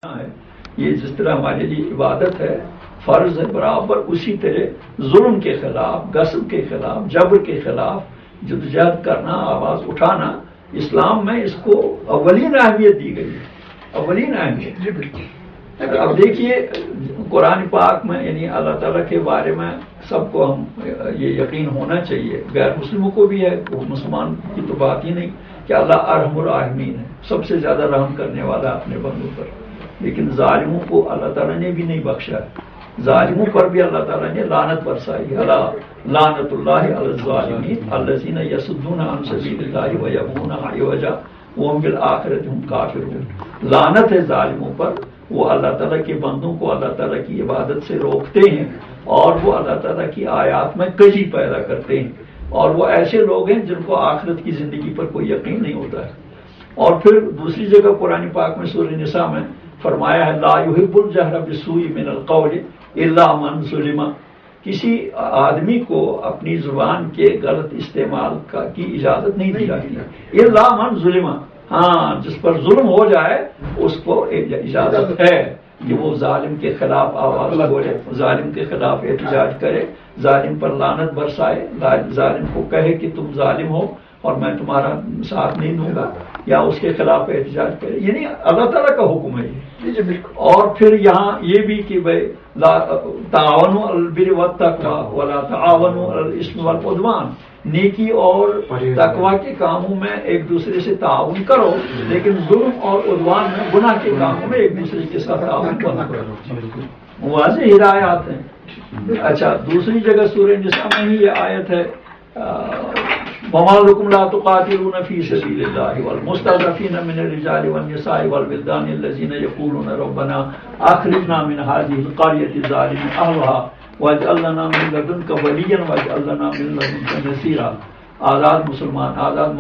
ہے یہ جس طرح ہمارے لیے عبادت ہے، فرض ہے، برابر اسی طرح ظلم کے خلاف، غصب کے خلاف، جبر کے خلاف جدوجہد کرنا، آواز اٹھانا، اسلام میں اس کو اولین اہمیت دی گئی ہے، اولین اہمیت۔ اب دیکھیے قرآن پاک میں یعنی اللہ تعالیٰ کے بارے میں سب کو ہم یہ یقین ہونا چاہیے، غیر مسلموں کو بھی ہے، وہ مسلمان کی تو بات ہی نہیں کہ اللہ ارحم الراحمین ہے، سب سے زیادہ رحم کرنے والا اپنے بندوں پر، لیکن ظالموں کو اللہ تعالیٰ نے بھی نہیں بخشا، ظالموں پر بھی اللہ تعالیٰ نے لعنت برسائی، لعنت اللہ علی الظالمین الذین یصدون عن سبیل اللہ ویبغونہ عوجا وہم بالآخرۃ ہم کافرون۔ لعنت ہے ظالموں پر، وہ اللہ تعالیٰ کے بندوں کو اللہ تعالیٰ کی عبادت سے روکتے ہیں اور وہ اللہ تعالیٰ کی آیات میں کجی پیدا کرتے ہیں، اور وہ ایسے لوگ ہیں جن کو آخرت کی زندگی پر کوئی یقین نہیں ہوتا ہے۔ اور پھر دوسری جگہ قرآن پاک میں سورہ نساء میں فرمایا ہے لا یحب الجہر بالسوء من القول الا من ظلم، کسی آدمی کو اپنی زبان کے غلط استعمال کی اجازت نہیں دی جاتی، الا من ظلم، ہاں جس پر ظلم ہو جائے اس کو اجازت ہے کہ وہ ظالم کے خلاف آواز بولے، ظالم کے خلاف احتجاج کرے، ظالم پر لعنت برسائے، ظالم کو کہے کہ تم ظالم ہو اور میں تمہارا ساتھ نہیں دوں گا، یا اس کے خلاف احتجاج کرے، یعنی اللہ تعالیٰ کا حکم ہے یہ۔ اور پھر یہاں یہ بھی کہ بھائی تعاونوا علی البر والتقوی ولا تعاونوا علی الاثم والعدوان، نیکی اور تقوی کے کاموں میں ایک دوسرے سے تعاون کرو، لیکن ظلم اور عدوان میں، گناہ کے کاموں میں ایک دوسرے کے ساتھ تعاون کرو۔ واضح ہدایات ہیں۔ اچھا، دوسری جگہ سورہ نساء میں ہی یہ آیت ہے وَمَا لَكُمْ لَا تُقَاتِلُونَ فِي سَبِيلِ اللَّهِ وَالْمُسْتَضْعَفِينَ مِنَ الرِّجَالِ وَالنِّسَاءِ وَالْوِلْدَانِ الَّذِينَ يَقُولُونَ رَبَّنَا أَخْرِجْنَا مِنْ هَٰذِهِ الْقَرْيَةِ الظَّالِمِ أَهْلُهَا وَاجْعَل لَّنَا مِن لَّدُنكَ وَلِيًّا وَاجْعَل لَّنَا مِن لَّدُنكَ نَصِيرًا۔ آزاد مسلمان، آزاد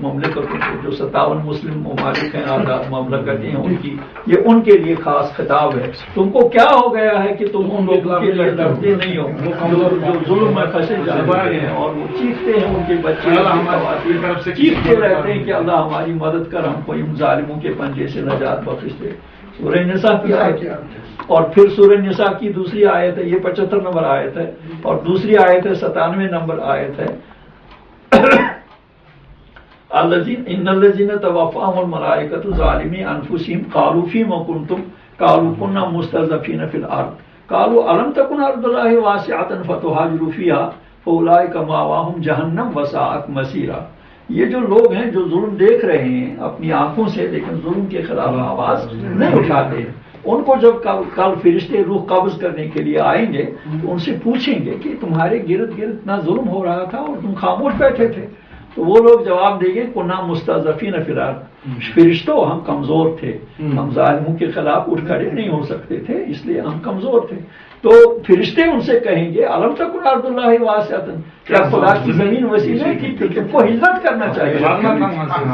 مملکتوں کو، جو 57 مسلم ممالک ہیں، آزاد مملکتیں ہیں ان کی، یہ ان کے لیے خاص خطاب ہے۔ تم کو کیا ہو گیا ہے کہ تم ان لوگوں کے لیے لڑتے نہیں ہو جو ظلم میں پھنسے جاتے ہیں، اور وہ چیختے ہیں، ان کے بچے خواتین چیختے رہتے ہیں کہ اللہ ہماری مدد کر، ہم کو ان ظالموں کے پنجے سے نجات بخش دے۔ سورہ نساء کی آیت ہے، اور پھر سورہ نساء کی دوسری آیت ہے، یہ 75 نمبر آیت ہے، اور دوسری آیت ہے 97 نمبر آیت ہے ان الذین توفاهم الملائکۃ ظالمی انفسہم قالوا فیم کنتم قالوا کنا مستضعفین فی الارض قالوا الم تکن ارض اللہ واسعۃ فتہاجروا فیہا فاولئک مأواہم جہنم وساءت مصیرا۔ یہ جو لوگ ہیں جو ظلم دیکھ رہے ہیں اپنی آنکھوں سے، لیکن ظلم کے خلاف آواز نہیں اٹھاتے، ان کو جب کل فرشتے روح قبض کرنے کے لیے آئیں گے تو ان سے پوچھیں گے کہ تمہارے گرد گرد اتنا ظلم ہو رہا تھا اور تم خاموش بیٹھے تھے، تو وہ لوگ جواب دیں گے کنا مستضعفین فی الارض، فرشتوں ہم کمزور تھے، ہم ظالموں کے خلاف اٹھ کھڑے نہیں ہو سکتے تھے، اس لیے ہم کمزور تھے۔ تو فرشتے ان سے کہیں گے الم تکن ارض اللہ واسعۃ، کیا خدا کی زمین وسیع نہیں تھی؟ پھر تم کو ہجرت کرنا چاہیے۔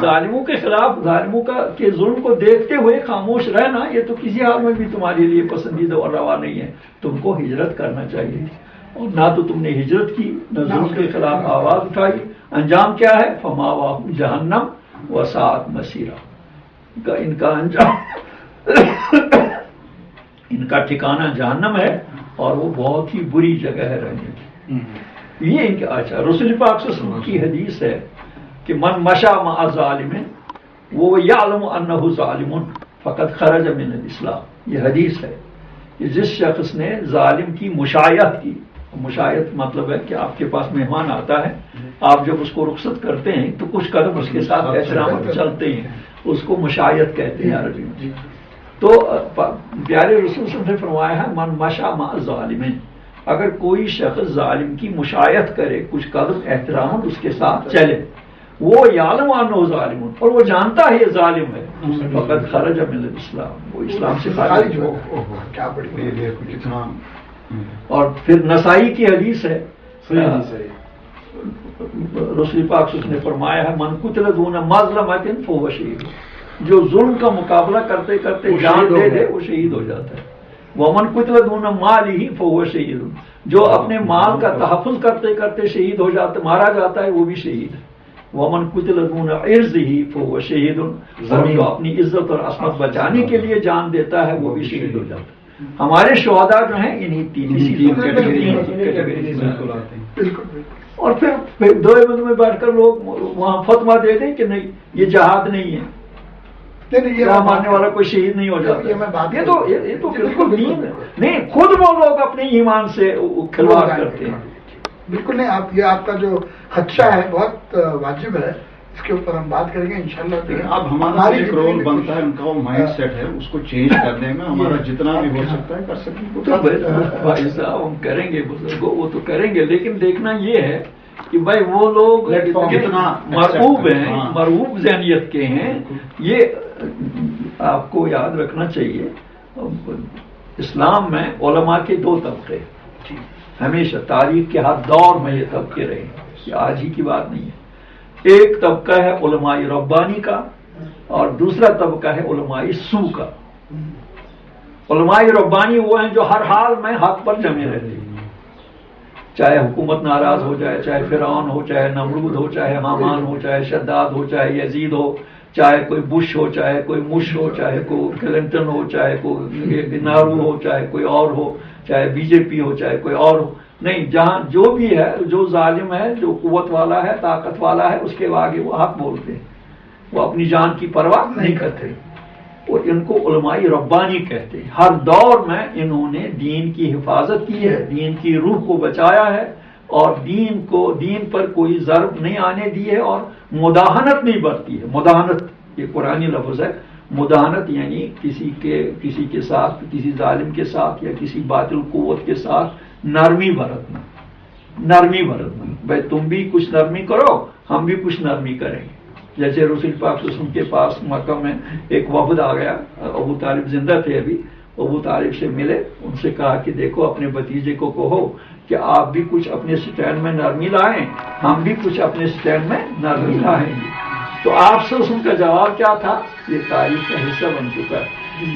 ظالموں کے خلاف، ظالموں کے ظلم کو دیکھتے ہوئے خاموش رہنا یہ تو کسی حال میں بھی تمہارے لیے پسندیدہ اور روا نہیں ہے، تم کو ہجرت کرنا چاہیے، اور نہ تو تم نے ہجرت کی، نہ ظلم کے خلاف آواز اٹھائی۔ انجام کیا ہے؟ فماواہم جہنم وساءت مصیرا، ان کا انجام ان کا ٹھکانہ جہنم ہے اور وہ بہت ہی بری جگہ ہے رہنے کی۔ یہ ان کا اچھا رسول پاک صلی اللہ علیہ وسلم کی حدیث ہے کہ من مشى مع ظالم وہ یعلم انہ ظالم فقد خرج من الاسلام۔ یہ حدیث ہے کہ جس شخص نے ظالم کی مشایعت کی، مشایعت مطلب ہے کہ آپ کے پاس مہمان آتا ہے، آپ جب اس کو رخصت کرتے ہیں تو کچھ قدم اس کے ساتھ احترام چلتے ہیں، اس کو مشایعت کہتے ہیں عربی میں۔ تو پیارے رسول صلی اللہ علیہ وسلم نے فرمایا ہے من مشى مع ظالم، اگر کوئی شخص ظالم کی مشایعت کرے، کچھ قدم احترام اس کے ساتھ چلے، وہ یعلم انہ ظالم، اور وہ جانتا ہے یہ ظالم ہے، فقد خرج من الاسلام، وہ اسلام سے خارج ہو۔ اور پھر نسائی کی حدیث ہے، رسول پاک صلی اللہ علیہ وسلم نے فرمایا ہے من قتل دون مظلمۃ فہو شہید، جو ظلم کا مقابلہ کرتے کرتے جان دے دے وہ شہید ہو جاتا ہے۔ ومن قتل دون مالہ فہو شہید، جو اپنے مال کا تحفظ کرتے کرتے شہید ہو جاتا، مارا جاتا ہے، وہ بھی شہید ہے۔ ومن قتل دون عرضه فهو شہید، اور جو اپنی عزت اور عصمت بچانے کے لیے جان دیتا ہے وہ بھی شہید ہو جاتا ہے۔ ہمارے شہداء جو ہیں انہیں تین کیٹیگری میں آتے ہیں۔ اور پھر دو بند میں بیٹھ کر لوگ وہاں فتویٰ دے دیں کہ نہیں یہ جہاد نہیں ہے، کیا ماننے والا کوئی شہید نہیں ہو جاتا۔ یہ تو بالکل دین نہیں، خود وہ لوگ اپنے ایمان سے کھلواڑ کرتے ہیں۔ بالکل نہیں، آپ یہ آپ کا جو خدشہ ہے بہت واجب ہے، اس کے اوپر ہم بات کریں گے انشاءاللہ۔ اب ہمارا ایک رول بنتا ہے ان کا وہ مائنڈ سیٹ ہے، اس کو چینج کرنے میں ہمارا جتنا بھی ہو سکتا ہے کر سکتے ہیں۔ بھائی صاحب ہم کریں گے، بزرگوں وہ تو کریں گے، لیکن دیکھنا یہ ہے کہ بھائی وہ لوگ کتنا مرعوب ہیں، مرعوب ذہنیت کے ہیں۔ یہ آپ کو یاد رکھنا چاہیے، اسلام میں علماء کے دو طبقے، ہمیشہ تاریخ کے ہر دور میں یہ طبقے رہے ہیں، یہ آج ہی کی بات نہیں ہے۔ ایک طبقہ ہے علماء ربانی کا اور دوسرا طبقہ ہے علماء سو کا۔ علماء ربانی وہ ہیں جو ہر حال میں حق پر جمے رہتے ہیں، چاہے حکومت ناراض ہو جائے، چاہے فرعون ہو، چاہے نمرود ہو، چاہے حامان ہو، چاہے شداد ہو، چاہے یزید ہو، چاہے کوئی بش ہو، چاہے کوئی مش ہو، چاہے کوئی کلنٹن ہو، چاہے کوئی نہرو ہو، چاہے کوئی اور ہو، چاہے بی جے پی ہو، چاہے کوئی اور ہو، نہیں، جہاں جو بھی ہے، جو ظالم ہے، جو قوت والا ہے، طاقت والا ہے، اس کے آگے وہ حق بولتے ہیں، وہ اپنی جان کی پرواہ نہیں کرتے، اور ان کو علماء ربانی کہتے ہیں۔ ہر دور میں انہوں نے دین کی حفاظت کی ہے، دین کی روح کو بچایا ہے، اور دین پر کوئی ضرب نہیں آنے دی ہے، اور مداہنت نہیں برتی ہے۔ مداہنت یہ قرآنی لفظ ہے، مداہنت یعنی کسی کے ساتھ، کسی ظالم کے ساتھ یا کسی باطل قوت کے ساتھ نرمی برتنا، نرمی برتنا، بھائی تم بھی کچھ نرمی کرو، ہم بھی کچھ نرمی کریں گے۔ جیسے رسول پاک صلی اللہ علیہ وسلم کے پاس مکہ میں ایک وفد آ گیا، ابو طالب زندہ تھے ابھی، ابو طالب سے ملے، ان سے کہا کہ دیکھو اپنے بھتیجے کو کہو کہ آپ بھی کچھ اپنے سٹینڈ میں نرمی لائیں، ہم بھی کچھ اپنے سٹینڈ میں نرمی لائیں گے۔ تو آپ سے ان کا جواب کیا تھا؟ یہ تاریخ کا حصہ بن چکا ہے۔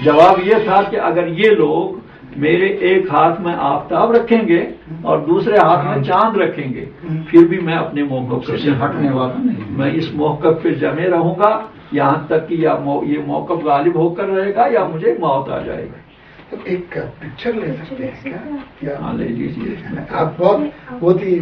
جواب یہ تھا کہ اگر یہ لوگ میرے ایک ہاتھ میں آفتاب رکھیں گے اور دوسرے ہاتھ میں چاند رکھیں گے، پھر بھی میں اپنے موقف سے ہٹنے والا نہیں، میں اس موقف پہ جمے رہوں گا یہاں تک کہ یہ موقف غالب ہو کر رہے گا یا مجھے موت آ جائے گی۔ ایک پکچر لے سکتے ہیں کیا؟ ہاں لے لیجیے۔ آپ بہت ہی